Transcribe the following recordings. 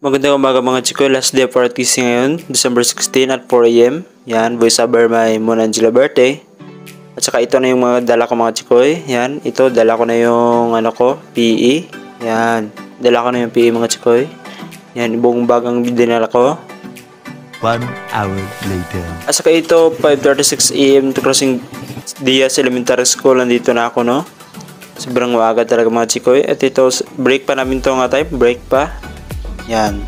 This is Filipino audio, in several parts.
Magandang umaga mga chiko, last day of RTC ngayon, December 16 at 4 AM. Yan, voice over by Mona Angela Berte. At saka ito na yung mga dala ko mga chikoy. Yan, ito dala ko na yung PE. Yan, dala ko na yung PE mga chikoy. Yan, buong bagang dinala ko. 1 hour later. At saka ito, 5:36 AM to crossing Diaz Elementary School. Nandito na ako, no? Sobrang maaga talaga mga chikoy. At ito, break pa namin to nga type, break pa. Yan.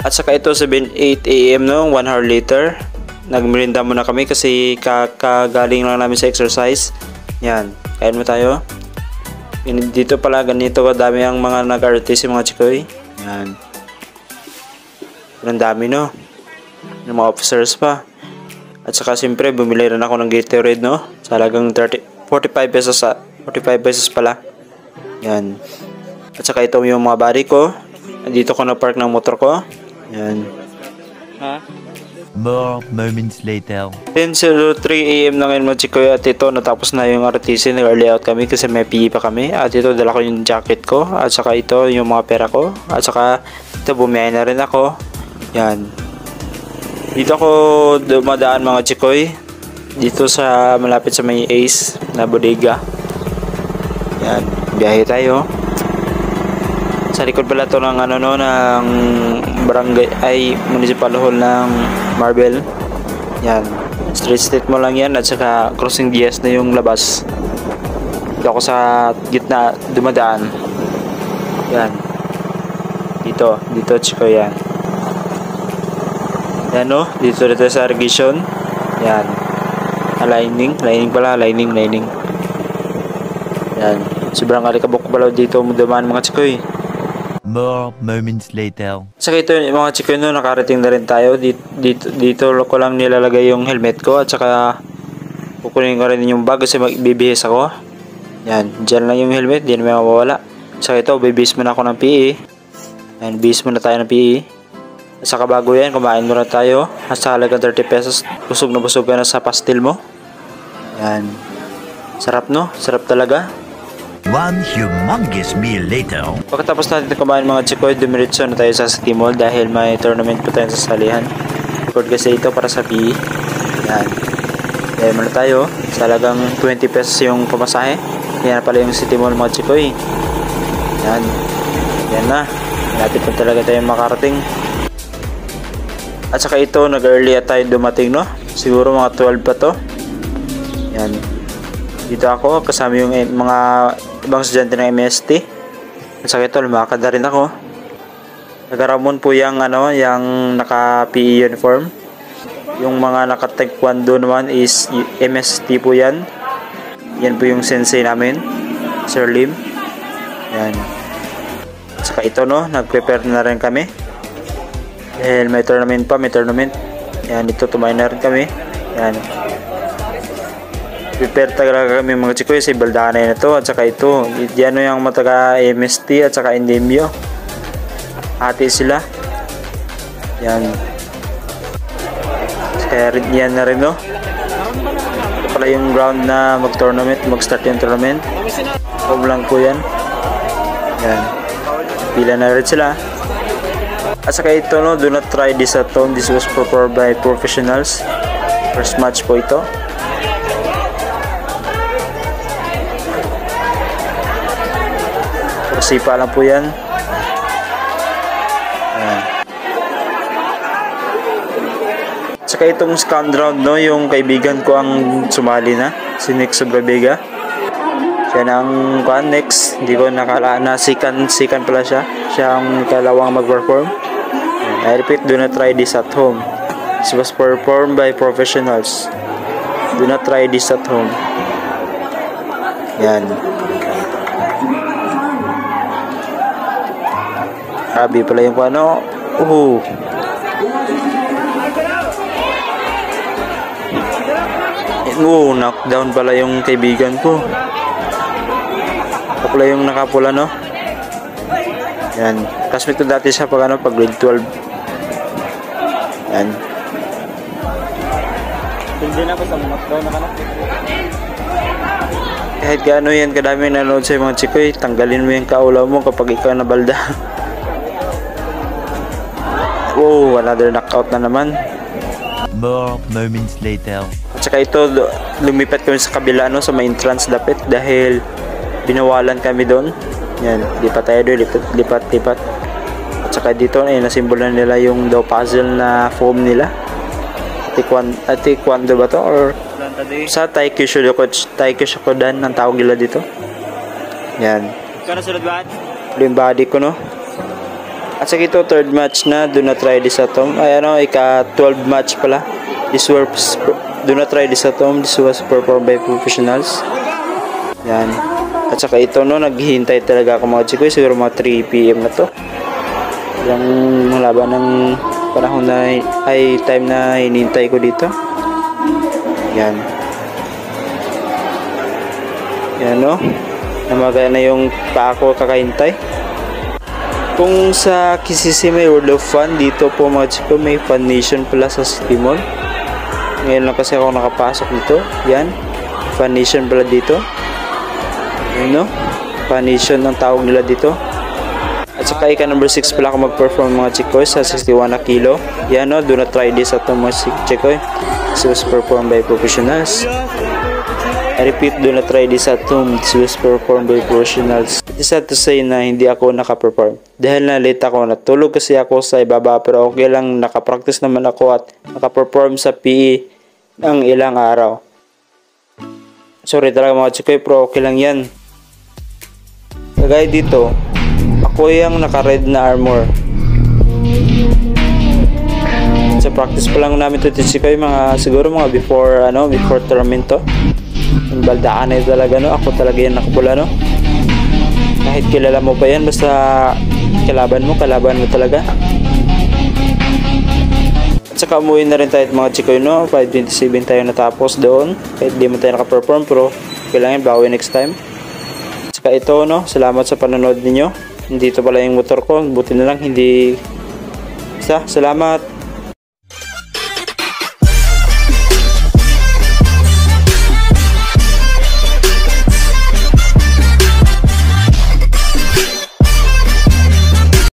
At saka ito 7:08 AM no, 1 hour later. Nagmerinda muna kami kasi kakagaling lang namin sa exercise. Yan. Kain mo tayo. Dito pala ganito kadami ang mga nag-RTC mga chikoy. Yan. Ang dami no. Yung mga officers pa. At saka siyempre bumili rin ako ng Gatorade no. Sa halagang 45 pesos pala. Yan. At saka ito yung mga body ko. Dito ko na park ng motor ko. Yan. More moments later. 10:03 AM na ngayon mga chikoy. At ito natapos na yung RTC. Nag-early out kami kasi may PE pa kami. At ito dala ko yung jacket ko. At saka ito yung mga pera ko. At saka ito bumiyay na rin ako. Yan. Dito ako dumadaan mga chikoy. Dito sa malapit sa may Ace na bodega. Yan. Biyahe tayo. Sa likod pala to ng ng barangay ay municipal hall ng Marble. Yan. Street mo lang yan at saka crossing Diaz na yung labas. Dito ako sa gitna dumadaan. Yan. Dito chiko yan. Yan no, dito sa irrigation. Yan. Lining Yan. Sobrang alikabok pala dito dumaan mga chikoy. More moments later. Saka ito mga chikoy no, nakarating na rin tayo. Dito ko lang nilalagay yung helmet ko at saka kukunin ko rin yung bag kasi magbibihis ako. Yan, dyan lang yung helmet, di na may mawawala. Saka ito, bibihis muna ako ng PE. Yan, bihis muna tayo ng PE. At saka bago yan, kumain muna tayo. At sa halagang 30 pesos, busog ka na sa pastil mo. Yan. Sarap no? Sarap talaga. One humongous meal later. Pagkatapos natin kumain mga chikoy, dumiretso na tayo sa City Mall dahil may tournament pa tayo sa salihan. Record kasi ito para sa PE. Yan. Dahil muna tayo. Sa halagang 20 pesos yung pamasahe. Yan na pala yung City Mall mga chikoy. Yan. Yan na. Malapit na talaga tayo makarating. At saka ito, nag-early at tayo dumating no. Siguro mga 12 pa to. Yan. Dito ako kasama yung mga ibang estudyante ng MST. At saka ito, lumakad na rin ako. Nagaramon po yung yung naka-PE uniform. Yung mga naka-taekwondo naman is MST po yan. Yan po yung sensei namin, Sir Lim. Yan. At saka ito no, nag-prepare na rin kami. Dahil may tournament. Yan, ito tumayo na rin kami. Yan. Prepare talaga kami mga chikoy sa Ibaldana na ito. At saka ito, diyan yung mataga MST at saka Endemio. Hati sila. Yan. Kaya yan na rin no. Ito pala yung ground na mag-start yung tournament. Home lang po yan. Yan. Pila na rin sila. At saka ito no, do not try this at home. This was performed by professionals. First match po ito. Sipa lang po yan. Ayan. Saka itong second round no, yung kaibigan ko ang sumali na, si Nick Sobrevega. Siya na ang next. Hindi ko nakalaan na sikan pala siya. Siya ang kalawang mag-perform. I repeat, do not try this at home. This was performed by professionals. Do not try this at home. Yan. Grabe pala yung knockdown pala yung kaibigan ko. Ako pala yung nakapula no. Yan. Classmate ko dati siya pag grade 12. Yan. Hindi na ako sa knockdown na kahit gaano yan kadami nanood sa mga chikoy, tanggalin mo yung kaulaw mo kapag ikaw nabalda. Oh, another knockout na naman. More moments later. At saka ito, lumipat kami sa kabila, no, sa main entrance dapit dahil binawalan kami doon. Yan, lipat tayo doon, lipat. At saka dito, ay nasimbolan nila yung daw puzzle na foam nila. Taekwondo ba to? Or sa Taekwondo ang tawag nila dito. Yan. Kano sunod ba? Yung body ko, no? At saka ito, third match na. Do not try this at home. Ay, ano, ika-12 match pala. Do not try this at home. This was performed by professionals. Yan. At saka ito, no, naghihintay talaga ako mga chikoy. Siguro mga 3 PM na to. Yung laban ng panahon na, ay time na hinintay ko dito. Yan. Yan, no. Namaga na yung pa ako kakahintay. Kung sa KCC may World of Fun, dito po mga chiko, may Fun Nation pala sa City Mall. Ngayon lang kasi ako nakapasok dito. Yan. Fun Nation pala dito. Yan, no? Fun Nation ang tawag nila dito. At saka ika number 6 pala ako mag-perform mga chikoy sa 61 na kilo. Yan, no? Do not try this at mga chikoy. This was performed by professionals. I repeat, do not try this at home. This was performed by professionals. It is sad to say na hindi ako nakaperform. Dahil na late ako, natulog kasi ako sa ibaba, pero okay lang, nakapractice naman ako at nakaperform sa PE ng ilang araw. Sorry talaga mga chikoy, pero okay lang yan. Kagaya dito, ako yung naka-red na armor. Sa practice pa lang namin ito chikoy, siguro mga before tournament to. Yung baldaan na yun talaga, no? Ako talaga yan nakapula, no? Kahit kilala mo pa yan, basta kalaban mo talaga. At saka umuwi na rin tayo mga chikoy, no? 5:27 tayo natapos doon. Kahit di mo tayo nakaperform, pero kailangan bawi next time. At saka ito, no? Salamat sa panonood ninyo. Dito pala yung motor ko. Buti na lang, hindi... Salamat!